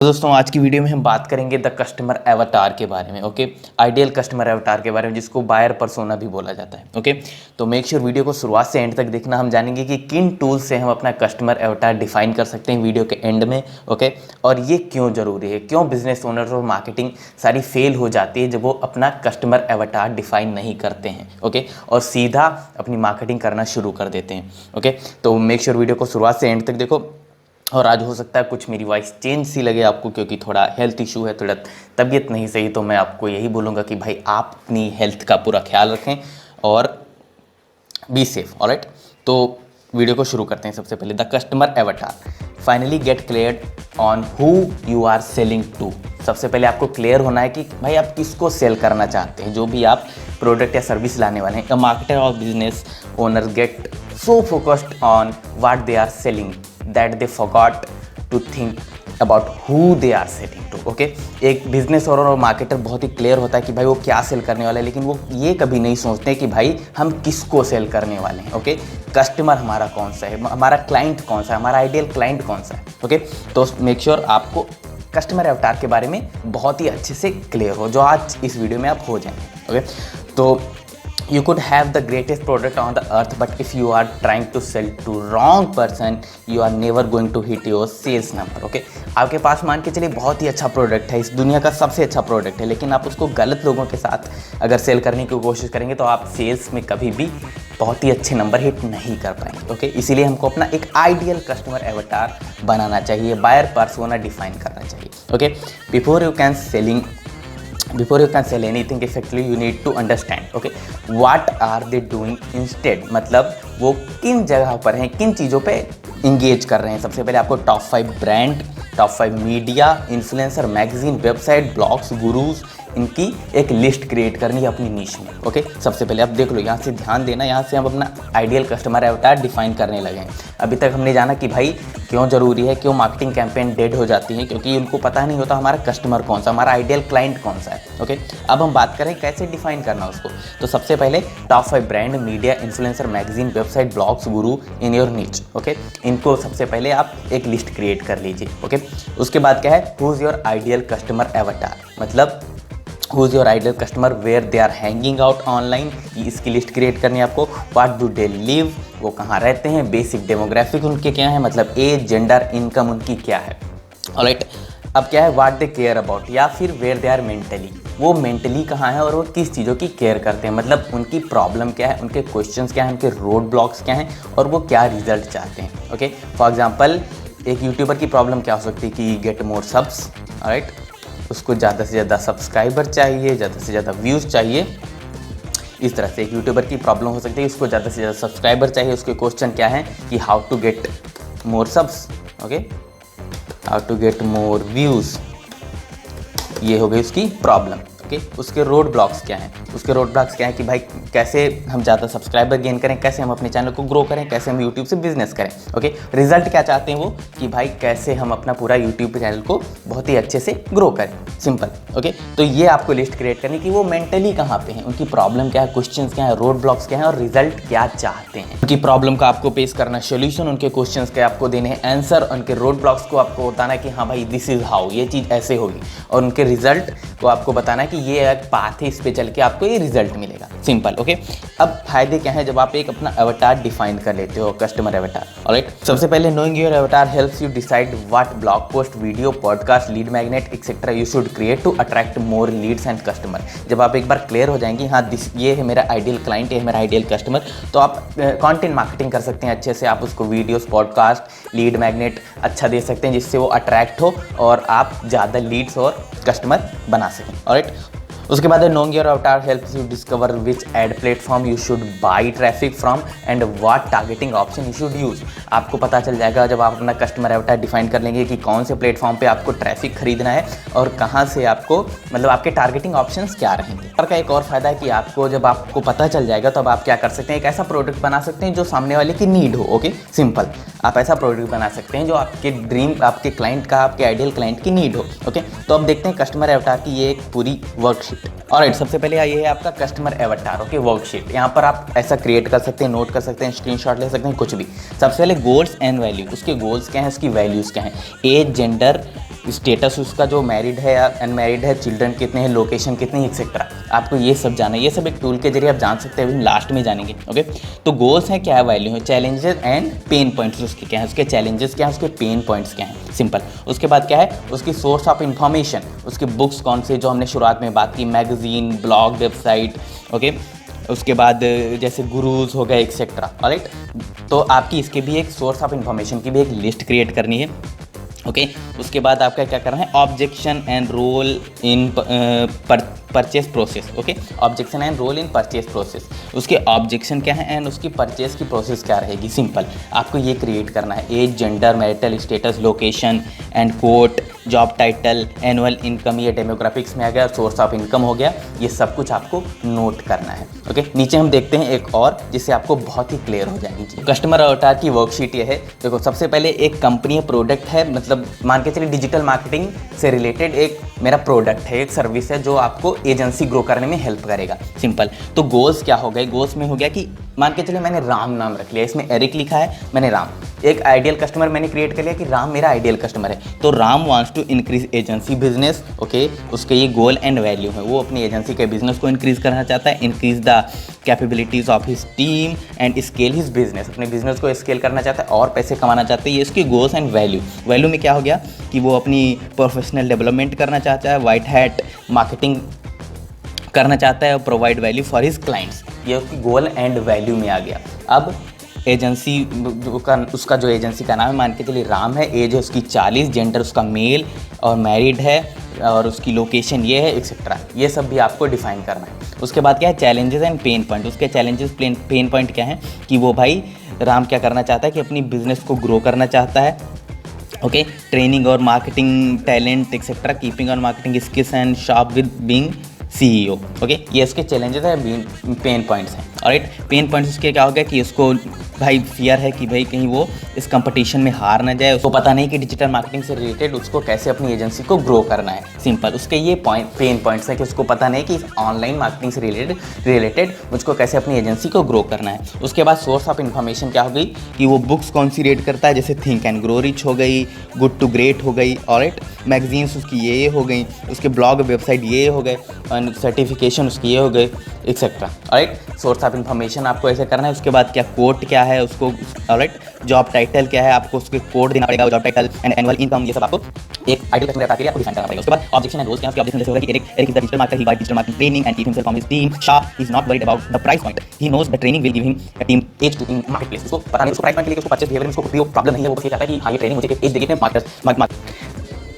दोस्तों आज की वीडियो में हम बात करेंगे द कस्टमर एवटार के बारे में। ओके, आइडियल कस्टमर एवटार के बारे में, जिसको बायर पर्सोना भी बोला जाता है। ओके, तो मेक श्योर वीडियो को शुरुआत से एंड तक देखना। हम जानेंगे कि किन टूल्स से हम अपना कस्टमर एवटार डिफाइन कर सकते हैं वीडियो के एंड में। ओके, और ये क्यों ज़रूरी है, क्यों बिजनेस ओनर और मार्केटिंग सारी फेल हो जाती है जब वो अपना कस्टमर एवटार डिफाइन नहीं करते हैं। ओके, और सीधा अपनी मार्केटिंग करना शुरू कर देते हैं। ओके, तो मेक श्योर वीडियो को शुरुआत से एंड तक देखो। और आज हो सकता है कुछ मेरी वॉइस चेंज सी लगे आपको, क्योंकि थोड़ा हेल्थ इशू है, थोड़ा तबीयत नहीं सही। तो मैं आपको यही बोलूँगा कि भाई आप अपनी हेल्थ का पूरा ख्याल रखें और बी सेफ। ऑलराइट, तो वीडियो को शुरू करते हैं। सबसे पहले the customer avatar. Finally get clear on who you are selling to. सबसे पहले आपको क्लियर होना है कि भाई आप किसको सेल करना चाहते हैं। जो भी आप प्रोडक्ट या सर्विस लाने वाले हैं, अ मार्केटर और business owner get so focused on what they are selling that they forgot to think about who they are selling to. Okay, एक बिजनेस ओनर और मार्केटर बहुत ही क्लियर होता है कि भाई वो क्या सेल करने वाला है, लेकिन वो ये कभी नहीं सोचते कि भाई हम किसको सेल करने वाले हैं। ओके, कस्टमर हमारा कौन सा है, हमारा क्लाइंट कौन सा है, हमारा आइडियल क्लाइंट कौन सा है। ओके, तो मेक श्योर आपको कस्टमर एवटार के बारे में बहुत ही अच्छे से क्लियर हो, जो आज इस वीडियो में आप हो जाएंगे। ओके, तो you could have the greatest product on the earth, but if you are trying to sell to wrong person, you are never going to hit your sales number. Okay, आपके पास मान के चलिए बहुत ही अच्छा प्रोडक्ट है, इस दुनिया का सबसे अच्छा प्रोडक्ट है, लेकिन आप उसको गलत लोगों के साथ अगर सेल करने की कोशिश करेंगे तो आप सेल्स में कभी भी बहुत ही अच्छे नंबर हिट नहीं कर पाएंगे। ओके, इसीलिए हमको अपना एक आइडियल कस्टमर एवटार बनाना चाहिए, बायर पर्सोना डिफाइन करना चाहिए। Okay, before you can sell anything effectively, you need to understand okay what are they doing instead। मतलब वो किन जगह पर हैं, किन चीज़ों पे इंगेज कर रहे हैं। सबसे पहले आपको top 5 brand, top 5 media, influencer, magazine, website, blogs, gurus, इनकी एक लिस्ट क्रिएट करनी है अपनी नीश में। ओके, सबसे पहले आप देख लो, यहाँ से ध्यान देना, यहाँ से हम अपना आइडियल कस्टमर एवटार डिफाइन करने लगे हैं। अभी तक हमने जाना कि भाई क्यों ज़रूरी है, क्यों मार्केटिंग कैंपेन डेड हो जाती है, क्योंकि उनको पता नहीं होता हमारा कस्टमर कौन सा, हमारा आइडियल क्लाइंट कौन सा है। ओके, अब हम बात करें कैसे डिफाइन करना उसको। तो सबसे पहले top 5 brand, media, influencer, magazine, website, blogs, Guru in your नीच। ओके, इनको सबसे पहले आप एक लिस्ट क्रिएट कर लीजिए। ओके, उसके बाद क्या है, who is your ideal customer avatar, मतलब who is your ideal customer, where they are hanging out online, इसकी लिस्ट क्रिएट करनी है आपको। व्हाट डू दे लिव, वो कहाँ रहते हैं, बेसिक डेमोग्राफिक उनके क्या है, मतलब एज, जेंडर, इनकम उनकी क्या है। ऑलराइट, अब क्या है, व्हाट दे केयर अबाउट, या फिर वेयर दे आर मेंटली, वो मेंटली कहाँ है और वो किस चीज़ों की केयर करते हैं, मतलब उनकी प्रॉब्लम क्या है, उनके क्वेश्चंस क्या हैं, उनके रोड ब्लॉक्स क्या हैं और वो क्या रिजल्ट चाहते हैं। ओके, फॉर एग्जाम्पल एक यूट्यूबर की प्रॉब्लम क्या हो सकती है कि गेट मोर सब्स। ऑलराइट, उसको ज़्यादा से ज़्यादा सब्सक्राइबर चाहिए, ज़्यादा से ज़्यादा व्यूज़ चाहिए। इस तरह से एक यूट्यूबर की प्रॉब्लम हो सकती है, उसको ज़्यादा से ज़्यादा सब्सक्राइबर चाहिए। उसके क्वेश्चन क्या है कि how to get more subs, okay, how to get more views, ये हो गई उसकी प्रॉब्लम। ओके, उसके रोड ब्लॉक्स क्या हैं, उसके रोड ब्लॉक्स क्या है कि भाई कैसे हम ज़्यादा सब्सक्राइबर गेन करें, कैसे हम अपने चैनल को ग्रो करें, कैसे हम यूट्यूब से बिजनेस करें। ओके, रिजल्ट क्या चाहते हैं वो कि भाई कैसे हम अपना पूरा यूट्यूब चैनल को बहुत ही अच्छे से ग्रो करें, सिंपल। ओके, तो ये आपको लिस्ट क्रिएट करनी कि वो मेंटली कहाँ पे हैं, उनकी प्रॉब्लम क्या है, क्वेश्चंस क्या है, रोड ब्लॉक्स क्या है और रिजल्ट क्या चाहते हैं। उनकी प्रॉब्लम का आपको पेश करना सोल्यूशन, उनके क्वेश्चंस के आपको देने हैं आंसर, उनके रोड ब्लॉक्स को आपको बताना है कि हाँ भाई दिस इज़ हाउ, ये चीज़ ऐसे होगी, और उनके रिजल्ट को आपको बताना है कि ये एक पाथ है, इस पे चल के आपको ये रिजल्ट मिलेगा, सिंपल। ओके, अब फायदे क्या है जब आप एक अपना एवटार डिफाइन कर लेते हो, कस्टमर एवटार। ऑलराइट, सबसे पहले knowing your avatar helps you decide what blog post, video, podcast, lead magnet etcetera you should create to attract more leads and customer. जब आप एक बार क्लियर हो जाएंगे, हाँ ये है मेरा आइडियल क्लाइंट, ये है मेरा आइडियल कस्टमर, तो आप कंटेंट मार्केटिंग कर सकते हैं अच्छे से। आप उसको वीडियोस, पॉडकास्ट, लीड मैग्नेट अच्छा दे सकते हैं, जिससे वो अट्रैक्ट हो और आप ज़्यादा लीड्स और कस्टमर बना सकें। ऑलराइट, उसके बाद knowing your avatar helps you discover which ad platform you should buy traffic from and what targeting option you should use. आपको पता चल जाएगा जब आप अपना कस्टमर अवतार डिफाइन कर लेंगे कि कौन से प्लेटफॉर्म पे आपको ट्रैफिक खरीदना है और कहाँ से आपको, मतलब आपके टारगेटिंग ऑप्शंस क्या रहेंगे। और का एक और फायदा है कि आपको जब आपको पता चल जाएगा तब आप क्या कर सकते हैं, एक ऐसा प्रोडक्ट बना सकते हैं जो सामने वाले की नीड हो। ओके, सिंपल, आप ऐसा प्रोडक्ट बना सकते हैं जो आपके ड्रीम, आपके क्लाइंट का, आपके आइडियल क्लाइंट की नीड हो। ओके, तो अब देखते हैं कस्टमर एवटार की ये एक पूरी वर्कशीट। ऑलराइट, सबसे पहले ये है आपका कस्टमर एवटार। ओके, वर्कशीट, यहाँ पर आप ऐसा क्रिएट कर सकते हैं, नोट कर सकते हैं, स्क्रीनशॉट ले सकते हैं, कुछ भी। सबसे पहले गोल्स एंड वैल्यू, उसके गोल्स क्या हैं, उसकी वैल्यूज़ क्या हैं, एज, जेंडर, स्टेटस उसका जो मैरिड है या अनमैरिड है, चिल्ड्रन कितने हैं, लोकेशन कितनी, एक्सेट्रा। आपको ये सब जाना है, ये सब एक टूल के जरिए आप जान सकते हैं, अभी लास्ट में जानेंगे। ओके, तो गोल्स हैं क्या है, वैल्यू है, चैलेंजेस एंड पेन पॉइंट्स उसके क्या है, उसके चैलेंजेस क्या है, उसके पेन पॉइंट्स क्या हैं, सिंपल। उसके बाद क्या है, उसकी सोर्स ऑफ इन्फॉर्मेशन, उसके बुक्स कौन से, जो हमने शुरुआत में बात की, मैगजीन, ब्लॉग, वेबसाइट। ओके, उसके बाद जैसे गुरुज हो गए एक्सेट्रा। ऑलराइट, तो आपकी इसके भी एक सोर्स ऑफ इन्फॉर्मेशन की भी एक लिस्ट क्रिएट करनी है। ओके, उसके बाद आपका क्या करना है, objection and role in purchase process. Okay, objection and role in purchase process, उसके ऑब्जेक्शन क्या है एंड उसकी परचेस की प्रोसेस क्या रहेगी, सिंपल। आपको ये क्रिएट करना है, age, gender, marital status, location and quote, job title, annual income, ये डेमोग्राफिक्स में आ गया, सोर्स ऑफ इनकम हो गया, ये सब कुछ आपको नोट करना है। ओके, नीचे हम देखते हैं एक और, जिससे आपको बहुत ही क्लियर हो जाएगी। कस्टमर अवतार की वर्कशीट ये है। देखो, सबसे पहले एक कंपनी है, प्रोडक्ट है, मतलब मान के चलिए डिजिटल मार्केटिंग से रिलेटेड एक मेरा प्रोडक्ट है, एक सर्विस है जो आपको एजेंसी ग्रो करने में हेल्प करेगा, सिंपल। तो गोल्स क्या हो गए, गोल्स में हो गया कि मान के चलिए मैंने राम नाम रख लिया, इसमें एरिक लिखा है, मैंने राम, एक आइडियल कस्टमर मैंने क्रिएट कर लिया कि राम मेरा आइडियल कस्टमर है। तो Ram wants to increase agency business. Okay, उसके ये गोल एंड वैल्यू है, वो अपनी एजेंसी के बिजनेस को इंक्रीज करना चाहता है, increase the capabilities of his team and scale his business, अपने बिजनेस को स्केल करना चाहता है और पैसे कमाना चाहता है। ये इसके गोल्स एंड वैल्यू। वैल्यू में क्या हो गया कि वो अपनी प्रोफेशनल डेवलपमेंट करना चाहता है, वाइट हैट मार्केटिंग करना चाहता है और provide value for his clients, ये उसकी गोल एंड वैल्यू में आ गया। अब एजेंसी का, उसका जो एजेंसी का नाम है, मान के चलिए राम है, एज है उसकी 40, जेंडर उसका मेल और मैरिड है, और उसकी लोकेशन ये है, एक्सेट्रा। ये सब भी आपको डिफाइन करना है। उसके बाद क्या है, चैलेंजेस एंड पेन पॉइंट। उसके चैलेंजेस पेन पॉइंट क्या है कि वो भाई राम क्या करना चाहता है कि अपनी बिजनेस को ग्रो करना चाहता है। ओके, ट्रेनिंग और marketing talent etcetera, keeping on marketing skills and shop with being CEO। Okay, ये इसके चैलेंजेस हैं, पेन पॉइंट्स हैं। ऑलराइट, पेन पॉइंट्स उसके क्या हो गया कि उसको भाई फियर है कि भाई कहीं वो इस कंपटीशन में हार ना जाए, उसको पता नहीं कि डिजिटल मार्केटिंग से रिलेटेड उसको कैसे अपनी एजेंसी को ग्रो करना है, सिंपल। उसके ये पेन पॉइंट्स हैं कि उसको पता नहीं कि ऑनलाइन मार्केटिंग से रिलेटेड मुझको कैसे अपनी एजेंसी को ग्रो करना है। उसके बाद सोर्स ऑफ इन्फॉर्मेशन क्या हो गई कि वो बुक्स कौन सी रीड करता है, जैसे थिंक एंड ग्रो रिच हो गई, गुड टू ग्रेट हो गई, ऑलराइट, मैगजीन्स उसकी ये हो गई, उसके ब्लॉग वेबसाइट ये हो गए, सर्टिफिकेशन उसकी ये हो गए, etcetera. Alright, source of information आपको ऐसे करना है। उसके बाद क्या, कोट क्या है उसको, ऑलराइट, जॉब टाइटल क्या है, आपको उसके कोड देना पड़ेगा, job title and annual income, ये सब आपको एक आइडियल कस्टमर अवतार के लिए आपको डिफाइन करना पड़ेगा। उसके बाद ऑब्जेक्शन एंड रोल्स क्या है, ऑब्जेक्शन जैसे होगा कि Eric is the digital marketer, he buy digital marketing training and keep himself from his team sharp, is not worried about the price point, he knows the training will give him a team edge to in market place. उसको पता नहीं उसको price point के लिए, उसको purchase behaviour में उसको कोई प्रॉब्लम नहीं है, वो बस ये चाहता है कि हाँ ये ट्रेनिंग मुझे एज देगी मार्केट।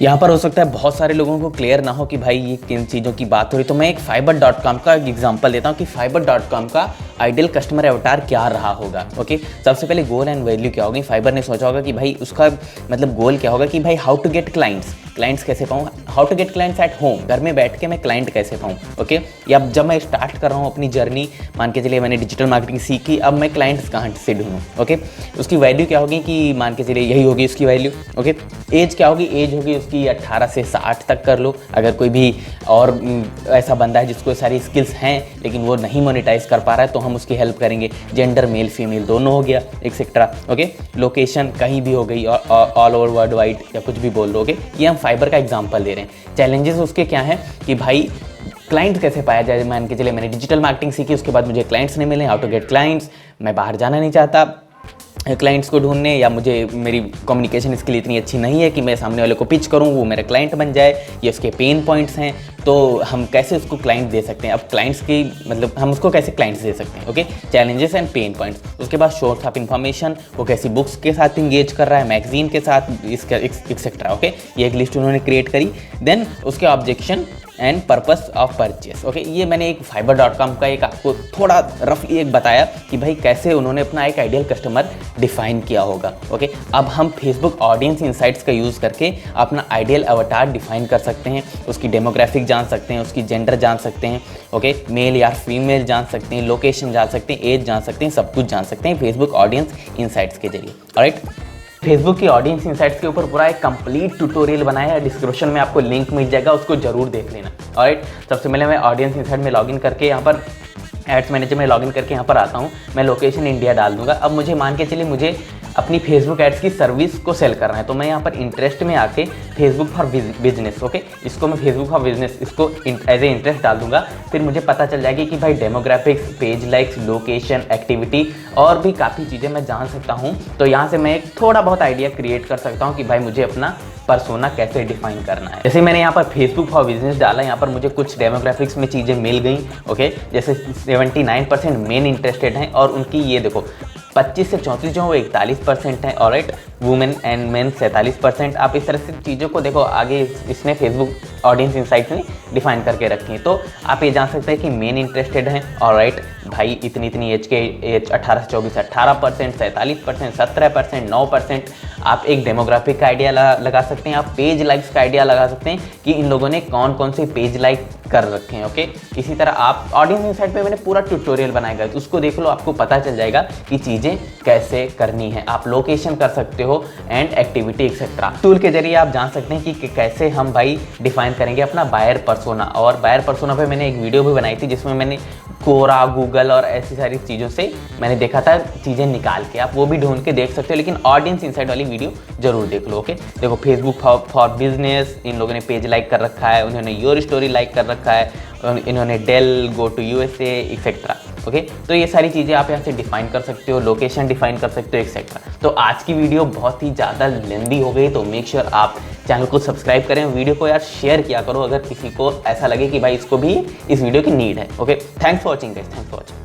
यहाँ पर हो सकता है बहुत सारे लोगों को क्लियर ना हो कि भाई ये किन चीज़ों की बात हो रही, तो मैं एक fiverr.com का एक एग्जांपल देता हूँ कि fiverr.com का आइडियल कस्टमर अवतार क्या रहा होगा। ओके, सबसे पहले गोल एंड वैल्यू क्या होगी, फाइबर ने सोचा होगा कि भाई उसका मतलब गोल क्या होगा कि भाई हाउ टू गेट क्लाइंट्स कैसे पाऊँ, how to get clients at home, घर में बैठ के मैं क्लाइंट कैसे पाऊँ। ओके, या जब मैं स्टार्ट कर रहा हूँ अपनी जर्नी, मान के चलिए मैंने डिजिटल मार्केटिंग सीखी, अब मैं क्लाइंट्स कहाँ से ढूंढूँ। ओके, उसकी वैल्यू क्या होगी कि मान के चलिए यही होगी उसकी वैल्यू। ओके, एज क्या होगी, एज होगी उसकी 18 से 60 तक कर लो। अगर कोई भी और ऐसा बंदा है जिसको सारी स्किल्स हैं लेकिन वो नहीं मोनेटाइज कर पा रहा है तो हम उसकी हेल्प करेंगे। जेंडर मेल फीमेल दोनों हो गया, एक्सेट्रा। ओके, लोकेशन कहीं भी हो गई, ऑल ओवर वर्ल्ड वाइड या कुछ भी बोल दोगे। ये हम फाइबर का एग्जांपल दे रहे हैं। चैलेंजेस उसके क्या हैं कि भाई क्लाइंट्स कैसे पाया जाए, मान के चलिए मैंने डिजिटल मार्केटिंग सीखी, उसके बाद मुझे क्लाइंट्स नहीं मिले, हाउ टू गेट क्लाइंट्स, मैं बाहर जाना नहीं चाहता क्लाइंट्स को ढूंढने, या मुझे मेरी कम्युनिकेशन स्किल इतनी अच्छी नहीं है कि मैं सामने वाले को पिच करूं वो मेरा क्लाइंट बन जाए। ये उसके पेन पॉइंट्स हैं, तो हम कैसे उसको क्लाइंट दे सकते हैं। अब क्लाइंट्स की मतलब हम उसको कैसे क्लाइंट्स दे सकते हैं। Okay, challenges and pen points. उसके बाद सोर्स ऑफ इन्फॉर्मेशन, वो कैसी बुक्स के साथ इंगेज कर रहा है, मैगजीन के साथ, इसका एक्सेट्रा। ओके, ये एक लिस्ट उन्होंने क्रिएट करी। देन उसके objection and purpose of purchase. Okay, ये मैंने एक fiverr.com का एक आपको थोड़ा रफली एक बताया कि भाई कैसे उन्होंने अपना एक आइडियल कस्टमर डिफाइन किया होगा। ओके, अब हम फेसबुक ऑडियंस इनसाइट्स का यूज़ करके अपना आइडियल अवतार डिफाइन कर सकते हैं, उसकी डेमोग्राफिक जान सकते हैं, उसकी जेंडर जान सकते हैं। ओके, मेल या फीमेल जान सकते हैं, लोकेशन जान सकते हैं, एज जान सकते हैं, सब कुछ जान सकते हैं फेसबुक ऑडियंस इनसाइट्स के जरिए। ऑलराइट, फेसबुक की ऑडियंस इनसाइट्स के ऊपर पूरा एक कंप्लीट ट्यूटोरियल बनाया है, डिस्क्रिप्शन में आपको लिंक मिल जाएगा, उसको जरूर देख लेना। ऑलराइट, सबसे पहले मैं ऑडियंस इनसाइट में लॉगिन करके यहाँ पर एड्स मैनेजर में लॉगिन करके यहाँ पर आता हूँ। मैं लोकेशन इंडिया डाल दूंगा। अब मुझे मान के चलिए मुझे अपनी फेसबुक एड्स की सर्विस को सेल करना है, तो मैं यहाँ पर इंटरेस्ट में आके फेसबुक फॉर बिजनेस, ओके, इसको मैं फेसबुक फॉर बिजनेस इसको एज ए इंटरेस्ट डाल दूंगा। फिर मुझे पता चल जाएगी कि भाई demographics, page likes, location, activity और भी काफ़ी चीज़ें मैं जान सकता हूँ। तो यहाँ से मैं एक थोड़ा बहुत आइडिया क्रिएट कर सकता हूँ कि भाई मुझे अपना पर्सोना कैसे डिफाइन करना है। जैसे मैंने यहाँ पर फेसबुक फॉर बिजनेस डाला, यहाँ पर मुझे कुछ डेमोग्राफिक्स में चीज़ें मिल गई, ओके। जैसे 79% मेन इंटरेस्टेड हैं और उनकी ये देखो 25 से 34 जो वो 41% है, ऑलराइट। Women and main 47%। आप इस तरह से चीज़ों को देखो, आगे इसने फेसबुक ऑडियंस इनसाइट्स में डिफाइन करके रखी है। तो आप ये जान सकते हैं कि मेन इंटरेस्टेड हैं, ऑलराइट भाई, इतनी एज के, एज 18 से 24 18%, 47%, 17%, 9%। आप एक डेमोग्राफिक का आइडिया लगा सकते हैं, आप पेज लाइक्स का आइडिया लगा सकते हैं कि इन लोगों ने कौन कौन से पेज लाइक कर रखे हैं, ओके। इसी तरह आप ऑडियंस इनसाइट पे मैंने पूरा ट्यूटोरियल बनाया गया, तो उसको देख लो, आपको पता चल जाएगा कि चीज़ें कैसे करनी है। आप लोकेशन कर सकते हो एंड एक्टिविटी एक्सेट्रा। टूल के जरिए आप जान सकते हैं कि कैसे हम भाई डिफाइन करेंगे अपना बायर पर्सोना। और बायर पर्सोना पे मैंने एक वीडियो भी बनाई थी जिसमें मैंने कोरा, गूगल और ऐसी सारी चीज़ों से मैंने देखा था चीज़ें निकाल के, आप वो भी ढूंढ के देख सकते हो, लेकिन ऑडियंस इनसाइट वाली वीडियो जरूर देख लो, ओके। देखो फेसबुक फॉर बिजनेस, इन लोगों ने पेज लाइक कर रखा है, उन्होंने योर स्टोरी लाइक कर रखा है, इन्होंने डेल, go to USA etcetera, okay. तो ये सारी चीज़ें आप यहाँ से डिफाइन कर सकते हो, लोकेशन डिफाइन कर सकते हो एक्सेट्रा। तो आज की वीडियो बहुत ही ज़्यादा लेंदी हो गई, तो मेक श्योर आप चैनल को सब्सक्राइब करें, वीडियो को यार शेयर किया करो अगर किसी को ऐसा लगे कि भाई इसको भी इस वीडियो की नीड है, okay. Thanks for watching guys, thanks for watching.